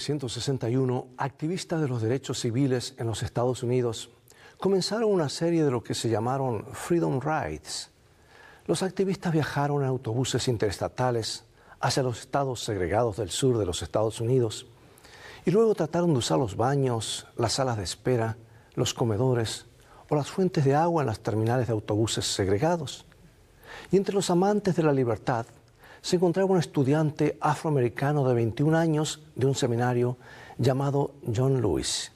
1961, activistas de los derechos civiles en los Estados Unidos comenzaron una serie de lo que se llamaron Freedom Rides. Los activistas viajaron en autobuses interestatales hacia los estados segregados del sur de los Estados Unidos y luego trataron de usar los baños, las salas de espera, los comedores o las fuentes de agua en las terminales de autobuses segregados. Y entre los amantes de la libertad se encontraba un estudiante afroamericano de 21 años de un seminario llamado John Lewis.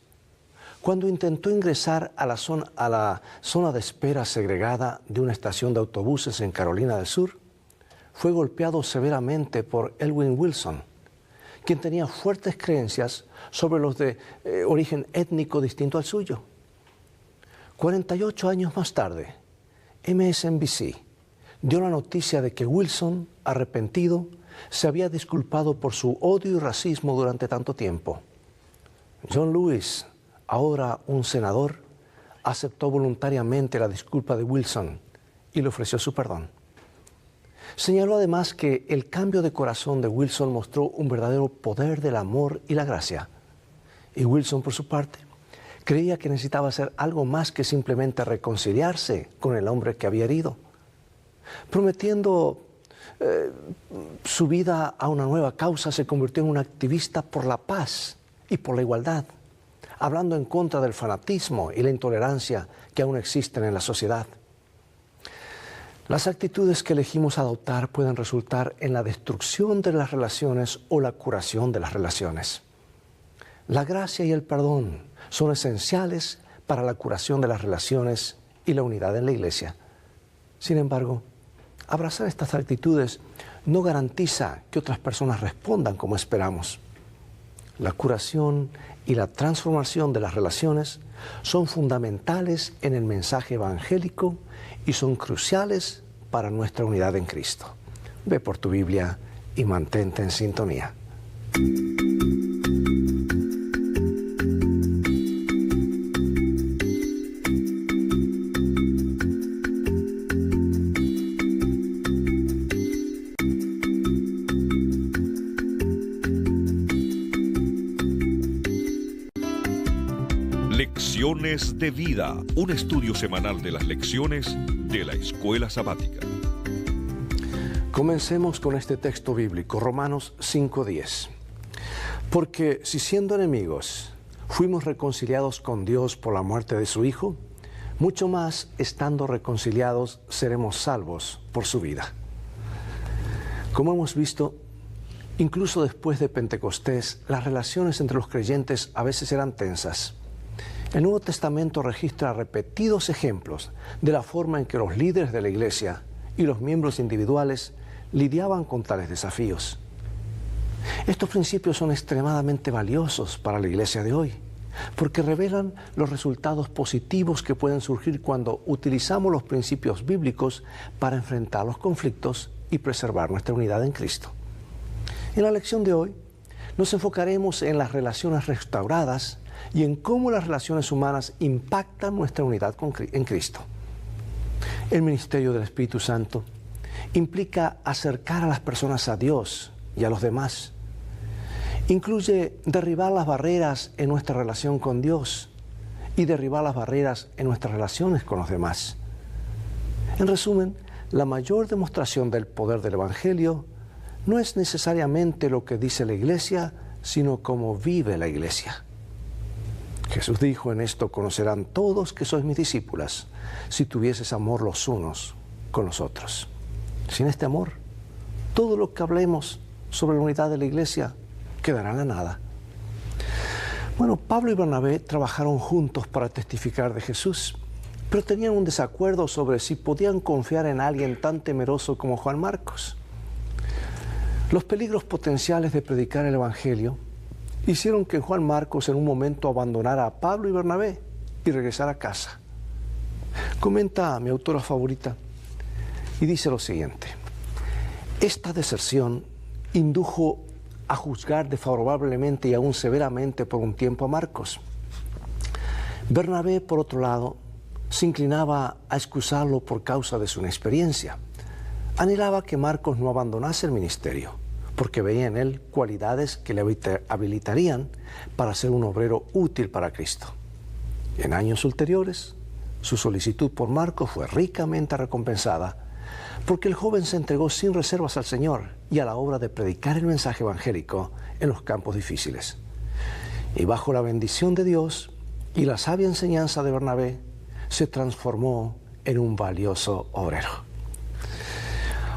Cuando intentó ingresar a la zona de espera segregada de una estación de autobuses en Carolina del Sur, fue golpeado severamente por Elwyn Wilson, quien tenía fuertes creencias sobre los de origen étnico distinto al suyo. 48 años más tarde, MSNBC dio la noticia de que Wilson, arrepentido, se había disculpado por su odio y racismo durante tanto tiempo. John Lewis, ahora un senador, aceptó voluntariamente la disculpa de Wilson y le ofreció su perdón. Señaló además que el cambio de corazón de Wilson mostró un verdadero poder del amor y la gracia. Y Wilson, por su parte, creía que necesitaba hacer algo más que simplemente reconciliarse con el hombre que había herido. Prometiendo su vida a una nueva causa, se convirtió en un activista por la paz y por la igualdad, hablando en contra del fanatismo y la intolerancia que aún existen en la sociedad. Las actitudes que elegimos adoptar pueden resultar en la destrucción de las relaciones o la curación de las relaciones. La gracia y el perdón son esenciales para la curación de las relaciones y la unidad en la iglesia. Sin embargo, abrazar estas actitudes no garantiza que otras personas respondan como esperamos. La curación y la transformación de las relaciones son fundamentales en el mensaje evangélico y son cruciales para nuestra unidad en Cristo. Ve por tu Biblia y mantente en sintonía. Lecciones de Vida, un estudio semanal de las lecciones de la Escuela Sabática. Comencemos con este texto bíblico, Romanos 5:10. Porque si siendo enemigos fuimos reconciliados con Dios por la muerte de su Hijo, mucho más estando reconciliados seremos salvos por su vida. Como hemos visto, incluso después de Pentecostés, las relaciones entre los creyentes a veces eran tensas. El Nuevo Testamento registra repetidos ejemplos de la forma en que los líderes de la iglesia y los miembros individuales lidiaban con tales desafíos. Estos principios son extremadamente valiosos para la iglesia de hoy, porque revelan los resultados positivos que pueden surgir cuando utilizamos los principios bíblicos para enfrentar los conflictos y preservar nuestra unidad en Cristo. En la lección de hoy nos enfocaremos en las relaciones restauradas y en cómo las relaciones humanas impactan nuestra unidad en Cristo. El ministerio del Espíritu Santo implica acercar a las personas a Dios y a los demás. Incluye derribar las barreras en nuestra relación con Dios y derribar las barreras en nuestras relaciones con los demás. En resumen, la mayor demostración del poder del Evangelio no es necesariamente lo que dice la iglesia, sino cómo vive la iglesia. Jesús dijo: en esto conocerán todos que sois mis discípulas, si tuvieses amor los unos con los otros. Sin este amor, todo lo que hablemos sobre la unidad de la iglesia quedará en la nada. Bueno, Pablo y Bernabé trabajaron juntos para testificar de Jesús, pero tenían un desacuerdo sobre si podían confiar en alguien tan temeroso como Juan Marcos. Los peligros potenciales de predicar el Evangelio hicieron que Juan Marcos en un momento abandonara a Pablo y Bernabé y regresara a casa. Comenta mi autora favorita y dice lo siguiente: esta deserción indujo a juzgar desfavorablemente y aún severamente por un tiempo a Marcos. Bernabé, por otro lado, se inclinaba a excusarlo por causa de su inexperiencia. Anhelaba que Marcos no abandonase el ministerio, porque veía en él cualidades que le habilitarían para ser un obrero útil para Cristo. En años ulteriores, su solicitud por Marcos fue ricamente recompensada, porque el joven se entregó sin reservas al Señor y a la obra de predicar el mensaje evangélico en los campos difíciles. Y bajo la bendición de Dios y la sabia enseñanza de Bernabé, se transformó en un valioso obrero.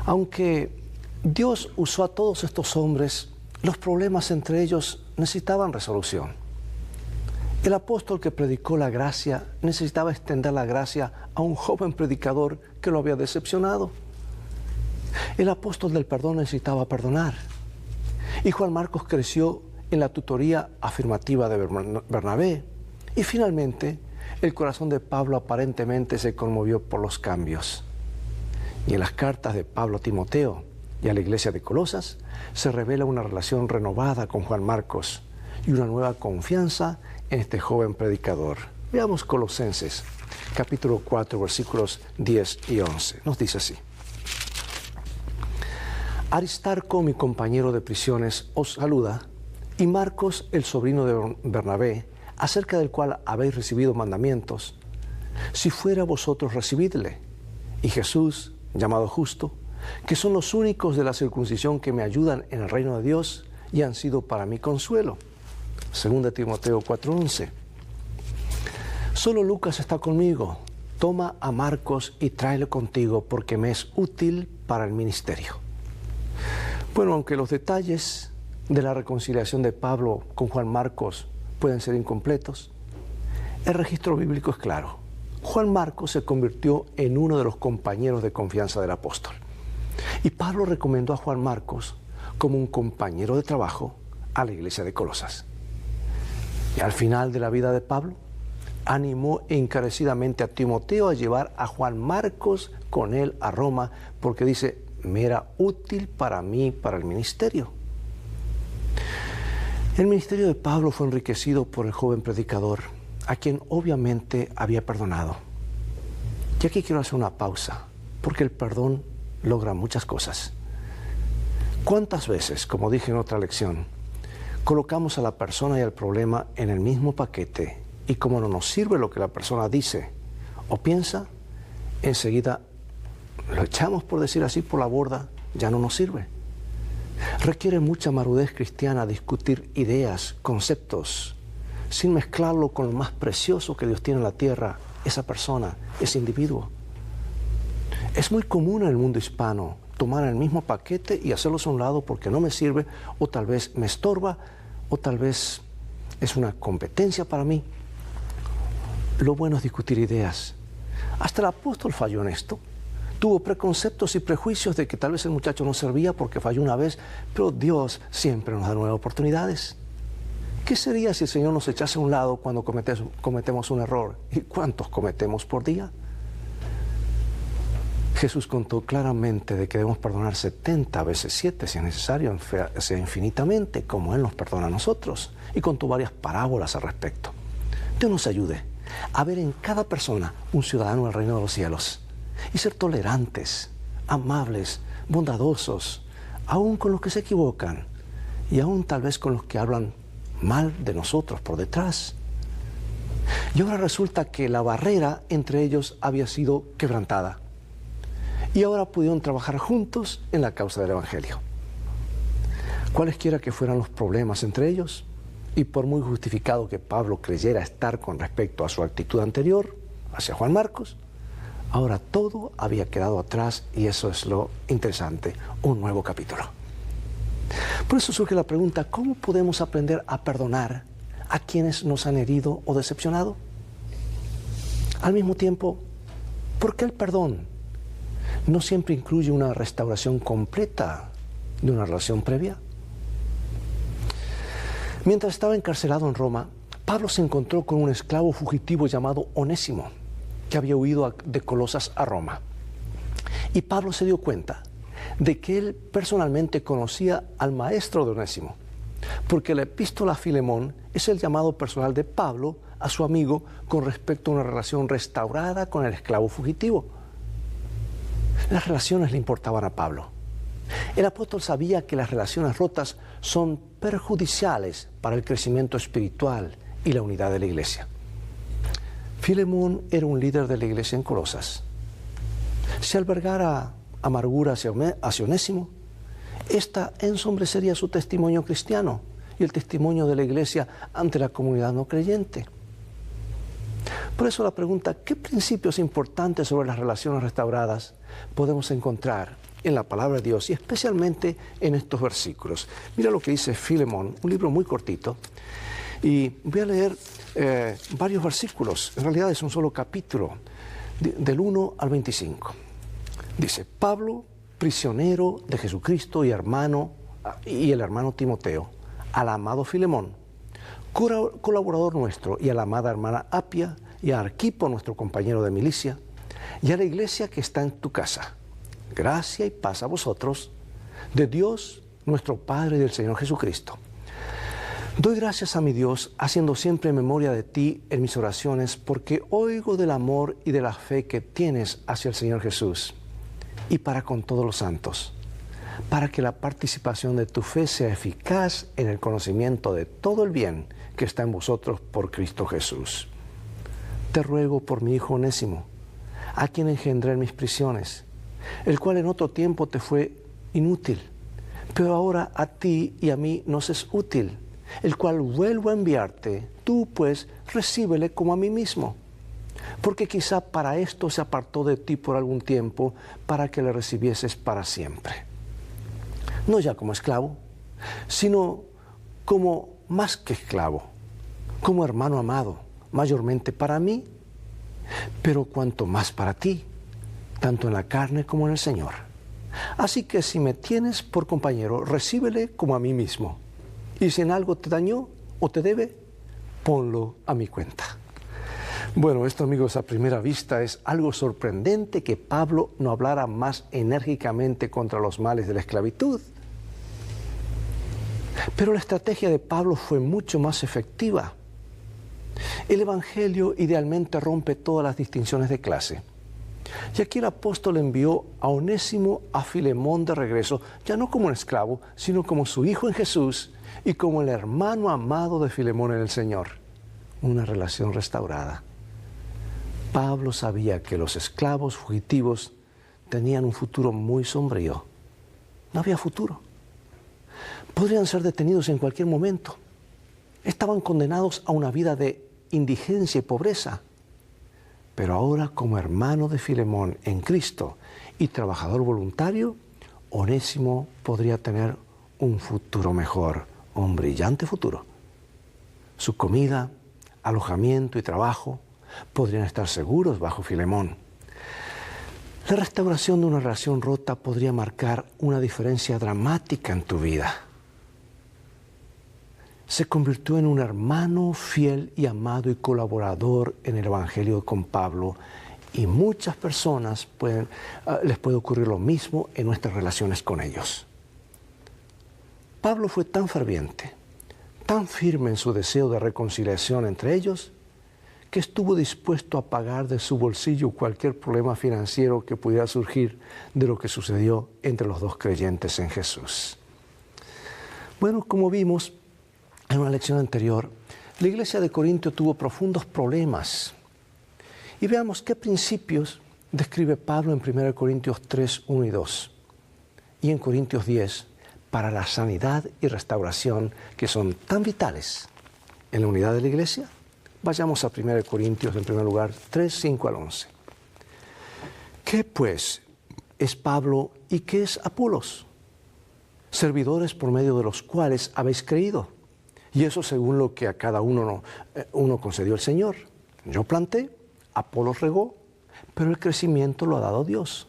Aunque Dios usó a todos estos hombres, los problemas entre ellos necesitaban resolución. El apóstol que predicó la gracia necesitaba extender la gracia a un joven predicador que lo había decepcionado. El apóstol del perdón necesitaba perdonar. Y Juan Marcos creció en la tutoría afirmativa de Bernabé. Y finalmente, el corazón de Pablo aparentemente se conmovió por los cambios. Y en las cartas de Pablo a Timoteo y a la iglesia de Colosas se revela una relación renovada con Juan Marcos y una nueva confianza en este joven predicador. Veamos Colosenses, capítulo 4, versículos 10 y 11. Nos dice así: Aristarco, mi compañero de prisiones, os saluda, y Marcos, el sobrino de Bernabé, acerca del cual habéis recibido mandamientos. Si fuera vosotros, recibidle. Y Jesús, llamado Justo, que son los únicos de la circuncisión que me ayudan en el reino de Dios y han sido para mí consuelo. 2 Timoteo 4:11. Solo Lucas está conmigo. Toma a Marcos y tráelo contigo porque me es útil para el ministerio. Bueno, aunque los detalles de la reconciliación de Pablo con Juan Marcos pueden ser incompletos, el registro bíblico es claro. Juan Marcos se convirtió en uno de los compañeros de confianza del apóstol. Y Pablo recomendó a Juan Marcos como un compañero de trabajo a la iglesia de Colosas. Y al final de la vida de Pablo, animó encarecidamente a Timoteo a llevar a Juan Marcos con él a Roma, porque dice, me era útil para mí, para el ministerio. El ministerio de Pablo fue enriquecido por el joven predicador, a quien obviamente había perdonado. Y aquí quiero hacer una pausa, porque el perdón logra muchas cosas. ¿Cuántas veces, como dije en otra lección, colocamos a la persona y al problema en el mismo paquete y como no nos sirve lo que la persona dice o piensa, enseguida lo echamos, por decir así, por la borda, ya no nos sirve? Requiere mucha madurez cristiana discutir ideas, conceptos, sin mezclarlo con lo más precioso que Dios tiene en la tierra, esa persona, ese individuo. Es muy común en el mundo hispano tomar el mismo paquete y hacerlos a un lado porque no me sirve, o tal vez me estorba, o tal vez es una competencia para mí. Lo bueno es discutir ideas. Hasta el apóstol falló en esto. Tuvo preconceptos y prejuicios de que tal vez el muchacho no servía porque falló una vez, pero Dios siempre nos da nuevas oportunidades. ¿Qué sería si el Señor nos echase a un lado cuando cometemos un error? ¿Y cuántos cometemos por día? Jesús contó claramente de que debemos perdonar 70 veces 7 si es necesario, sea infinitamente, como Él nos perdona a nosotros. Y contó varias parábolas al respecto. Dios nos ayude a ver en cada persona un ciudadano del reino de los cielos y ser tolerantes, amables, bondadosos, aún con los que se equivocan y aún tal vez con los que hablan mal de nosotros por detrás. Y ahora resulta que la barrera entre ellos había sido quebrantada. Y ahora pudieron trabajar juntos en la causa del Evangelio. Cualesquiera que fueran los problemas entre ellos, y por muy justificado que Pablo creyera estar con respecto a su actitud anterior hacia Juan Marcos, ahora todo había quedado atrás y eso es lo interesante, un nuevo capítulo. Por eso surge la pregunta, ¿cómo podemos aprender a perdonar a quienes nos han herido o decepcionado? Al mismo tiempo, ¿por qué el perdón no siempre incluye una restauración completa de una relación previa? Mientras estaba encarcelado en Roma, Pablo se encontró con un esclavo fugitivo llamado Onésimo, que había huido de Colosas a Roma. Y Pablo se dio cuenta de que él personalmente conocía al maestro de Onésimo, porque la epístola a Filemón es el llamado personal de Pablo a su amigo con respecto a una relación restaurada con el esclavo fugitivo. Las relaciones le importaban a Pablo. El apóstol sabía que las relaciones rotas son perjudiciales para el crecimiento espiritual y la unidad de la iglesia. Filemón era un líder de la iglesia en Colosas. Si albergara amargura hacia Onésimo, esta ensombrecería su testimonio cristiano y el testimonio de la iglesia ante la comunidad no creyente. Por eso la pregunta, ¿qué principios importantes sobre las relaciones restauradas podemos encontrar en la palabra de Dios y especialmente en estos versículos? Mira lo que dice Filemón, un libro muy cortito, y voy a leer varios versículos. En realidad es un solo capítulo, del 1 al 25. Dice: Pablo, prisionero de Jesucristo y el hermano Timoteo, al amado Filemón, colaborador nuestro, y a la amada hermana Apia, y a Arquipo, nuestro compañero de milicia, y a la iglesia que está en tu casa. Gracia y paz a vosotros, de Dios nuestro Padre y del Señor Jesucristo. Doy gracias a mi Dios, haciendo siempre memoria de ti en mis oraciones, porque oigo del amor y de la fe que tienes hacia el Señor Jesús, y para con todos los santos, para que la participación de tu fe sea eficaz en el conocimiento de todo el bien que está en vosotros por Cristo Jesús. Te ruego por mi hijo Onésimo, a quien engendré en mis prisiones, el cual en otro tiempo te fue inútil, pero ahora a ti y a mí nos es útil, el cual vuelvo a enviarte. Tú pues recíbele como a mí mismo, porque quizá para esto se apartó de ti por algún tiempo, para que le recibieses para siempre. No ya como esclavo, sino como más que esclavo, como hermano amado, mayormente para mí, pero cuanto más para ti, tanto en la carne como en el Señor. Así que si me tienes por compañero, recíbele como a mí mismo. Y si en algo te dañó o te debe, ponlo a mi cuenta. Bueno, esto, amigos, a primera vista es algo sorprendente que Pablo no hablara más enérgicamente contra los males de la esclavitud. Pero la estrategia de Pablo fue mucho más efectiva. El Evangelio idealmente rompe todas las distinciones de clase. Y aquí el apóstol envió a Onésimo a Filemón de regreso, ya no como un esclavo, sino como su hijo en Jesús y como el hermano amado de Filemón en el Señor. Una relación restaurada. Pablo sabía que los esclavos fugitivos tenían un futuro muy sombrío. No había futuro. Podrían ser detenidos en cualquier momento. Estaban condenados a una vida de indigencia y pobreza. Pero ahora, como hermano de Filemón en Cristo y trabajador voluntario, Onésimo podría tener un futuro mejor, un brillante futuro. Su comida, alojamiento y trabajo podrían estar seguros bajo Filemón. La restauración de una relación rota podría marcar una diferencia dramática en tu vida. Se convirtió en un hermano fiel y amado y colaborador en el Evangelio con Pablo, y muchas personas les puede ocurrir lo mismo en nuestras relaciones con ellos. Pablo fue tan ferviente, tan firme en su deseo de reconciliación entre ellos, que estuvo dispuesto a pagar de su bolsillo cualquier problema financiero que pudiera surgir de lo que sucedió entre los dos creyentes en Jesús. Bueno, como vimos en una lección anterior, la iglesia de Corinto tuvo profundos problemas. Y veamos qué principios describe Pablo en 1 Corintios 3, 1 y 2. Y en Corintios 10, para la sanidad y restauración que son tan vitales en la unidad de la iglesia. Vayamos a 1 Corintios, en primer lugar, 3, 5 al 11. ¿Qué pues es Pablo y qué es Apolos? Servidores por medio de los cuales habéis creído. Y eso según lo que a cada uno concedió el Señor. Yo planté, Apolos regó, pero el crecimiento lo ha dado Dios.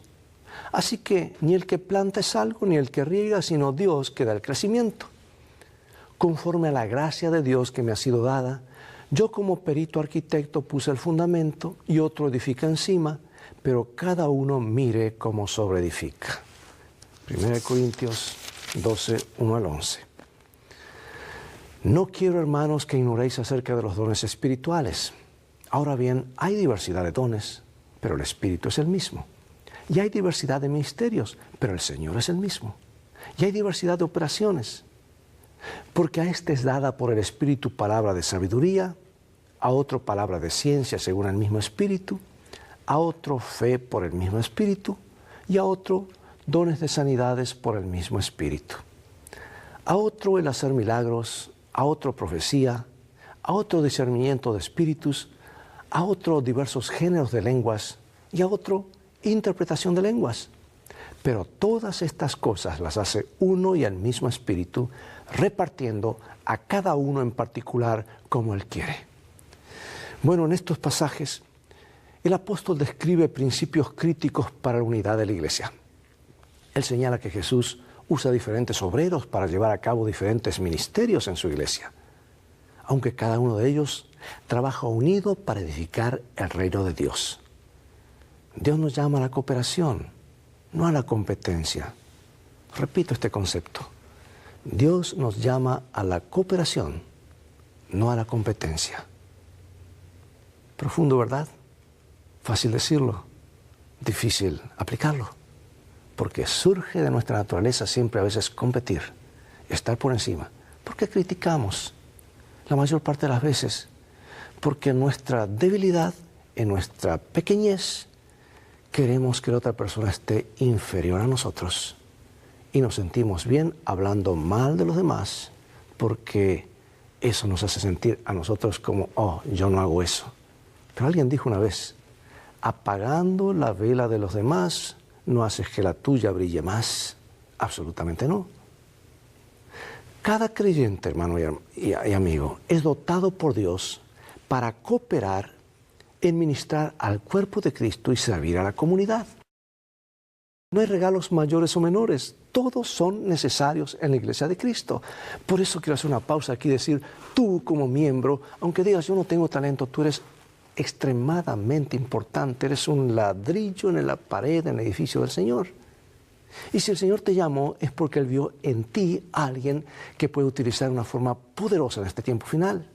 Así que ni el que planta es algo, ni el que riega, sino Dios que da el crecimiento. Conforme a la gracia de Dios que me ha sido dada, yo como perito arquitecto puse el fundamento y otro edifica encima, pero cada uno mire cómo sobreedifica. 1 Corintios 12, 1 al 11. No quiero, hermanos, que ignoréis acerca de los dones espirituales. Ahora bien, hay diversidad de dones, pero el Espíritu es el mismo. Y hay diversidad de ministerios, pero el Señor es el mismo. Y hay diversidad de operaciones, porque a este es dada por el Espíritu palabra de sabiduría, a otro palabra de ciencia según el mismo Espíritu, a otro fe por el mismo Espíritu y a otro dones de sanidades por el mismo Espíritu. A otro el hacer milagros, a otro profecía, a otro discernimiento de espíritus, a otro diversos géneros de lenguas y a otro interpretación de lenguas. Pero todas estas cosas las hace uno y el mismo Espíritu, repartiendo a cada uno en particular como Él quiere. Bueno, en estos pasajes, el apóstol describe principios críticos para la unidad de la iglesia. Él señala que Jesús usa diferentes obreros para llevar a cabo diferentes ministerios en su iglesia, aunque cada uno de ellos trabaja unido para edificar el reino de Dios. Dios nos llama a la cooperación, no a la competencia. Repito este concepto. Dios nos llama a la cooperación, no a la competencia. Profundo, ¿verdad? Fácil decirlo, difícil aplicarlo, porque surge de nuestra naturaleza siempre a veces competir, estar por encima, porque criticamos la mayor parte de las veces, porque en nuestra debilidad, en nuestra pequeñez, queremos que la otra persona esté inferior a nosotros y nos sentimos bien hablando mal de los demás, porque eso nos hace sentir a nosotros como, oh, yo no hago eso. Pero alguien dijo una vez, apagando la vela de los demás, no haces que la tuya brille más. Absolutamente no. Cada creyente, hermano y amigo, es dotado por Dios para cooperar en ministrar al cuerpo de Cristo y servir a la comunidad. No hay regalos mayores o menores, todos son necesarios en la iglesia de Cristo. Por eso quiero hacer una pausa aquí y decir, tú como miembro, aunque digas yo no tengo talento, tú eres extremadamente importante, eres un ladrillo en la pared, en el edificio del Señor. Y si el Señor te llamó es porque Él vio en ti a alguien que puede utilizar de una forma poderosa en este tiempo final.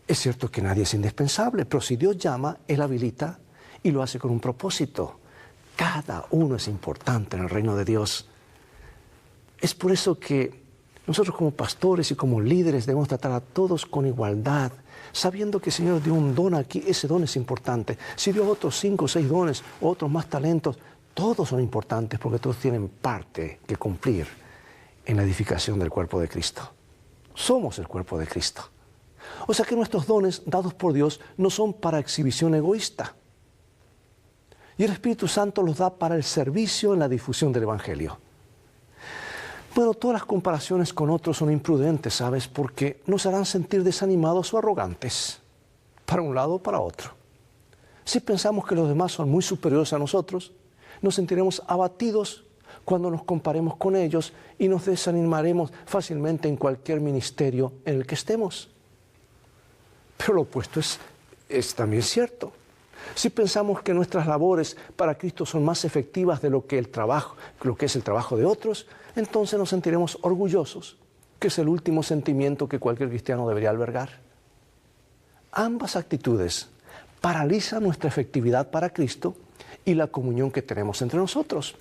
Es cierto que nadie es indispensable, pero si Dios llama, Él habilita y lo hace con un propósito. Cada uno es importante en el reino de Dios. Es por eso que nosotros como pastores y como líderes debemos tratar a todos con igualdad, sabiendo que el Señor dio un don aquí, ese don es importante. Si dio otros 5 o 6 dones, otros más talentos, todos son importantes porque todos tienen parte que cumplir en la edificación del cuerpo de Cristo. Somos el cuerpo de Cristo. O sea que nuestros dones dados por Dios no son para exhibición egoísta. Y el Espíritu Santo los da para el servicio en la difusión del Evangelio. Bueno, todas las comparaciones con otros son imprudentes, ¿sabes? Porque nos harán sentir desanimados o arrogantes, para un lado o para otro. Si pensamos que los demás son muy superiores a nosotros, nos sentiremos abatidos cuando nos comparemos con ellos y nos desanimaremos fácilmente en cualquier ministerio en el que estemos. Pero lo opuesto es también cierto. Si pensamos que nuestras labores para Cristo son más efectivas de lo que es el trabajo de otros, entonces nos sentiremos orgullosos, que es el último sentimiento que cualquier cristiano debería albergar. Ambas actitudes paralizan nuestra efectividad para Cristo y la comunión que tenemos entre nosotros.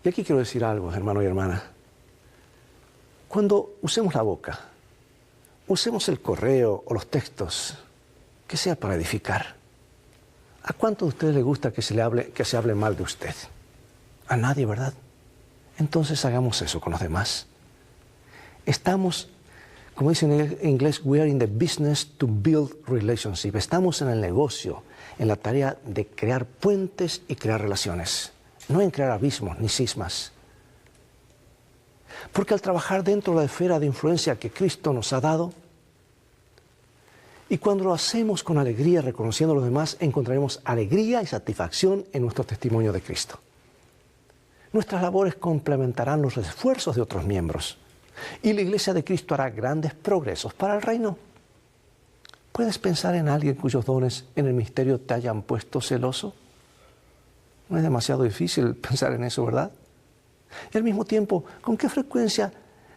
Y aquí quiero decir algo, hermano y hermana. Cuando usemos la boca, usemos el correo o los textos, que sea para edificar. ¿A cuántos de ustedes les gusta que se hable mal de usted? A nadie, ¿verdad? Entonces hagamos eso con los demás. Estamos, como dicen en inglés, we are in the business to build relationship. Estamos en el negocio, en la tarea de crear puentes y crear relaciones, no en crear abismos ni cismas. Porque al trabajar dentro de la esfera de influencia que Cristo nos ha dado, y cuando lo hacemos con alegría, reconociendo a los demás, encontraremos alegría y satisfacción en nuestro testimonio de Cristo. Nuestras labores complementarán los esfuerzos de otros miembros y la Iglesia de Cristo hará grandes progresos para el reino. ¿Puedes pensar en alguien cuyos dones en el ministerio te hayan puesto celoso? No es demasiado difícil pensar en eso, ¿verdad? Y al mismo tiempo, ¿con qué frecuencia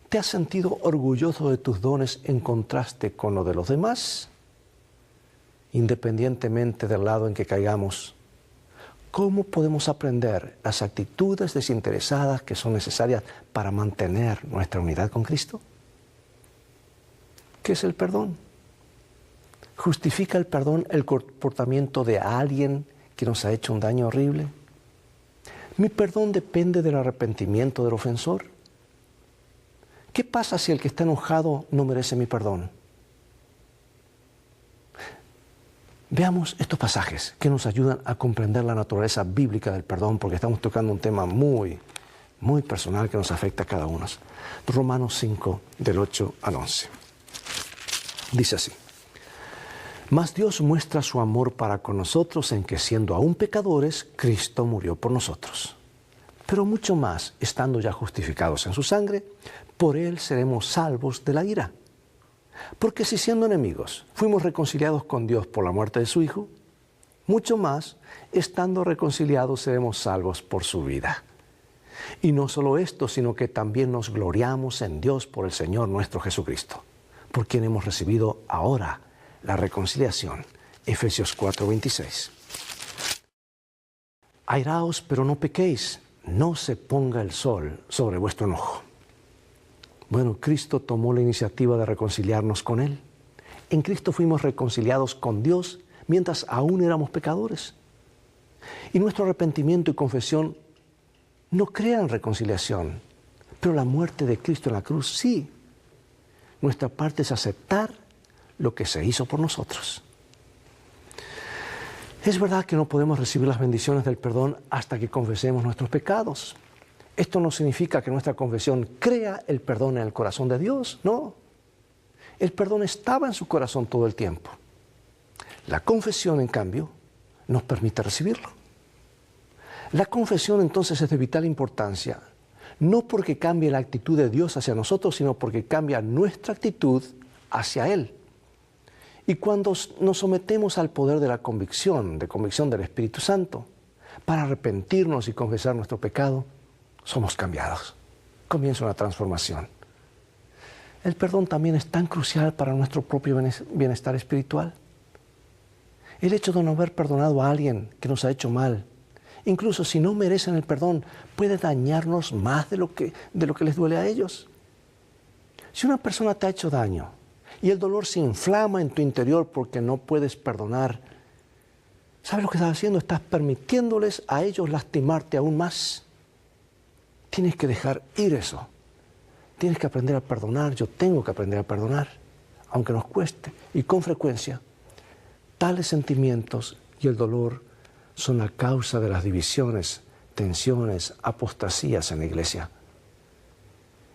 te has sentido orgulloso de tus dones en contraste con lo de los demás? Independientemente del lado en que caigamos, ¿cómo podemos aprender las actitudes desinteresadas que son necesarias para mantener nuestra unidad con Cristo? ¿Qué es el perdón? ¿Justifica el perdón el comportamiento de alguien que nos ha hecho un daño horrible? ¿Mi perdón depende del arrepentimiento del ofensor? ¿Qué pasa si el que está enojado no merece mi perdón? Veamos estos pasajes que nos ayudan a comprender la naturaleza bíblica del perdón, porque estamos tocando un tema muy personal que nos afecta a cada uno. Romanos 5, del 8 al 11. Dice así: Mas Dios muestra su amor para con nosotros en que, siendo aún pecadores, Cristo murió por nosotros. Pero mucho más, estando ya justificados en su sangre, por Él seremos salvos de la ira. Porque si siendo enemigos fuimos reconciliados con Dios por la muerte de su Hijo, mucho más, estando reconciliados, seremos salvos por su vida. Y no solo esto, sino que también nos gloriamos en Dios por el Señor nuestro Jesucristo, por quien hemos recibido ahora la reconciliación. Efesios 4:26. Airaos, pero no pequéis, no se ponga el sol sobre vuestro enojo. Bueno, Cristo tomó la iniciativa de reconciliarnos con Él. En Cristo fuimos reconciliados con Dios mientras aún éramos pecadores. Y nuestro arrepentimiento y confesión no crean reconciliación, pero la muerte de Cristo en la cruz sí. Nuestra parte es aceptar lo que se hizo por nosotros. Es verdad que no podemos recibir las bendiciones del perdón hasta que confesemos nuestros pecados. Esto no significa que nuestra confesión crea el perdón en el corazón de Dios, no. El perdón estaba en su corazón todo el tiempo. La confesión, en cambio, nos permite recibirlo. La confesión entonces es de vital importancia, no porque cambie la actitud de Dios hacia nosotros, sino porque cambia nuestra actitud hacia Él. Y cuando nos sometemos al poder de la convicción del Espíritu Santo, para arrepentirnos y confesar nuestro pecado, somos cambiados. Comienza una transformación. El perdón también es tan crucial para nuestro propio bienestar espiritual. El hecho de no haber perdonado a alguien que nos ha hecho mal, incluso si no merecen el perdón, puede dañarnos más de lo que les duele a ellos. Si una persona te ha hecho daño y el dolor se inflama en tu interior porque no puedes perdonar, ¿sabes lo que estás haciendo? Estás permitiéndoles a ellos lastimarte aún más. Tienes que dejar ir eso. Tienes que aprender a perdonar. Yo tengo que aprender a perdonar, aunque nos cueste. Y con frecuencia, tales sentimientos y el dolor son la causa de las divisiones, tensiones, apostasías en la iglesia.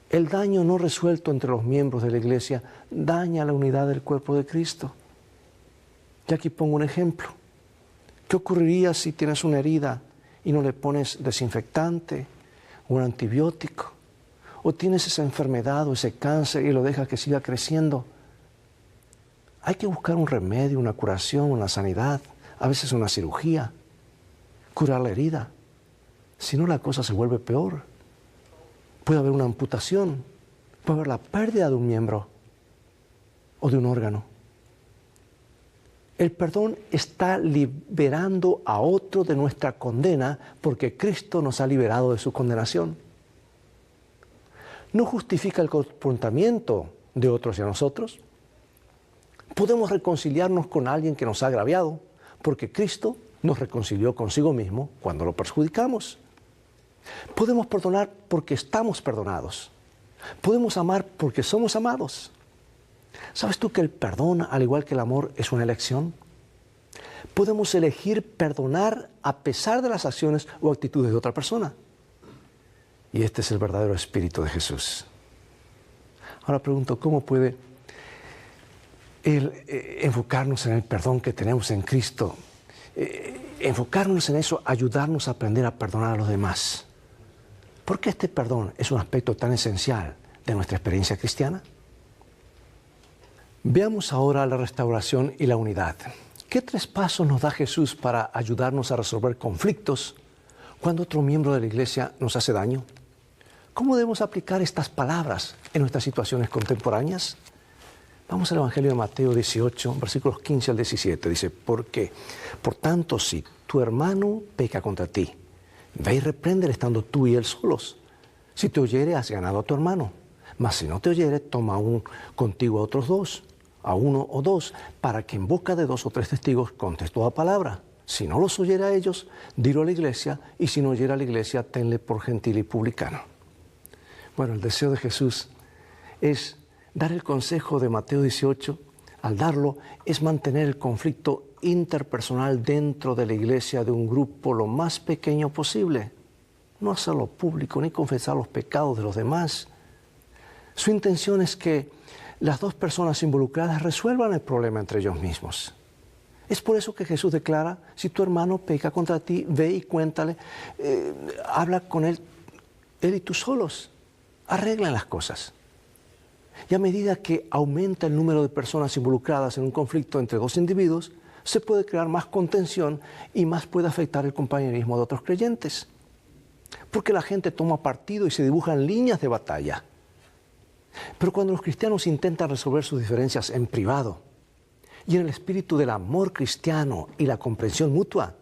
El daño no resuelto entre los miembros de la iglesia daña la unidad del cuerpo de Cristo. Y aquí pongo un ejemplo. ¿Qué ocurriría si tienes una herida y no le pones desinfectante, un antibiótico? O tienes esa enfermedad o ese cáncer y lo dejas que siga creciendo. Hay que buscar un remedio, una curación, una sanidad, a veces una cirugía, curar la herida. Si no, la cosa se vuelve peor. Puede haber una amputación, puede haber la pérdida de un miembro o de un órgano. El perdón está liberando a otro de nuestra condena porque Cristo nos ha liberado de su condenación. No justifica el comportamiento de otros hacia nosotros. Podemos reconciliarnos con alguien que nos ha agraviado porque Cristo nos reconcilió consigo mismo cuando lo perjudicamos. Podemos perdonar porque estamos perdonados. Podemos amar porque somos amados. ¿Sabes tú que el perdón, al igual que el amor, es una elección? Podemos elegir perdonar a pesar de las acciones o actitudes de otra persona. Y este es el verdadero espíritu de Jesús. Ahora pregunto, ¿cómo puede enfocarnos en el perdón que tenemos en Cristo? Enfocarnos en eso, ayudarnos a aprender a perdonar a los demás. ¿Por qué este perdón es un aspecto tan esencial de nuestra experiencia cristiana? Veamos ahora la restauración y la unidad. ¿Qué 3 pasos nos da Jesús para ayudarnos a resolver conflictos cuando otro miembro de la iglesia nos hace daño? ¿Cómo debemos aplicar estas palabras en nuestras situaciones contemporáneas? Vamos al Evangelio de Mateo 18, versículos 15 al 17. Dice, ¿por qué? Por tanto, si tu hermano peca contra ti, ve y repréndele estando tú y él solos. Si te oyere, has ganado a tu hermano. Mas si no te oyere, toma contigo a otros dos, a uno o dos, para que en boca de 2 o 3 testigos contes toda palabra. Si no los oyera a ellos, dilo a la iglesia, y si no oyera a la iglesia, tenle por gentil y publicano. Bueno, el deseo de Jesús es dar el consejo de Mateo 18. Al darlo, es mantener el conflicto interpersonal dentro de la iglesia de un grupo lo más pequeño posible. No hacerlo público ni confesar los pecados de los demás. Su intención es que las 2 personas involucradas resuelvan el problema entre ellos mismos. Es por eso que Jesús declara, si tu hermano peca contra ti, ve y cuéntale, habla con él y tú solos, arreglan las cosas. Y a medida que aumenta el número de personas involucradas en un conflicto entre 2 individuos, se puede crear más contención y más puede afectar el compañerismo de otros creyentes. Porque la gente toma partido y se dibujan líneas de batalla. Pero cuando los cristianos intentan resolver sus diferencias en privado y en el espíritu del amor cristiano y la comprensión mutua,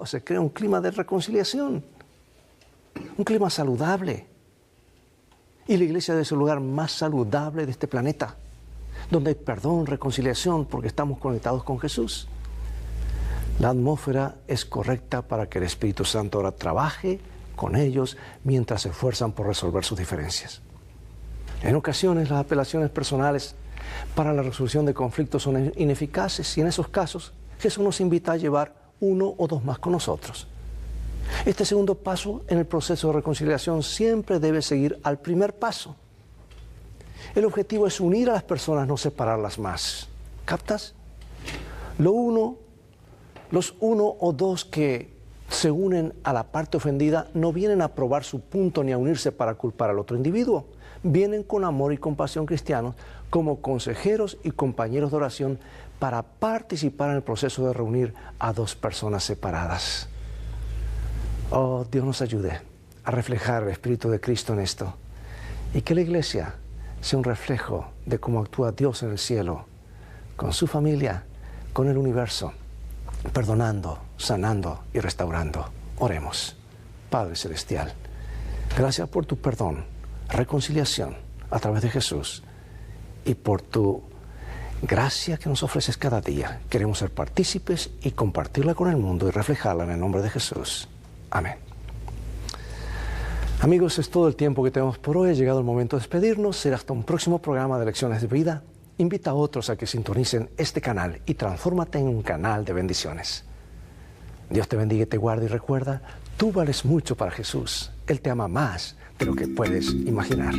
se crea un clima de reconciliación, un clima saludable. Y la iglesia debe ser el lugar más saludable de este planeta, donde hay perdón, reconciliación, porque estamos conectados con Jesús. La atmósfera es correcta para que el Espíritu Santo ahora trabaje con ellos mientras se esfuerzan por resolver sus diferencias. En ocasiones las apelaciones personales para la resolución de conflictos son ineficaces y en esos casos Jesús nos invita a llevar 1 o 2 más con nosotros. Este segundo paso en el proceso de reconciliación siempre debe seguir al primer paso. El objetivo es unir a las personas, no separarlas más. ¿Captas? Los 1 o 2 que se unen a la parte ofendida no vienen a probar su punto ni a unirse para culpar al otro individuo. Vienen con amor y compasión cristianos como consejeros y compañeros de oración para participar en el proceso de reunir a 2 personas separadas. Oh, Dios nos ayude a reflejar el Espíritu de Cristo en esto y que la iglesia sea un reflejo de cómo actúa Dios en el cielo, con su familia, con el universo, perdonando, sanando y restaurando. Oremos. Padre Celestial, gracias por tu perdón, reconciliación a través de Jesús y por tu gracia que nos ofreces cada día. Queremos ser partícipes y compartirla con el mundo y reflejarla en el nombre de Jesús. Amén. Amigos, es todo el tiempo que tenemos por hoy. Ha llegado el momento de despedirnos. Será hasta un próximo programa de Lecciones de Vida. Invita a otros a que sintonicen este canal y transfórmate en un canal de bendiciones. Dios te bendiga y te guarde y recuerda, tú vales mucho para Jesús. Él te ama más de lo que puedes imaginar.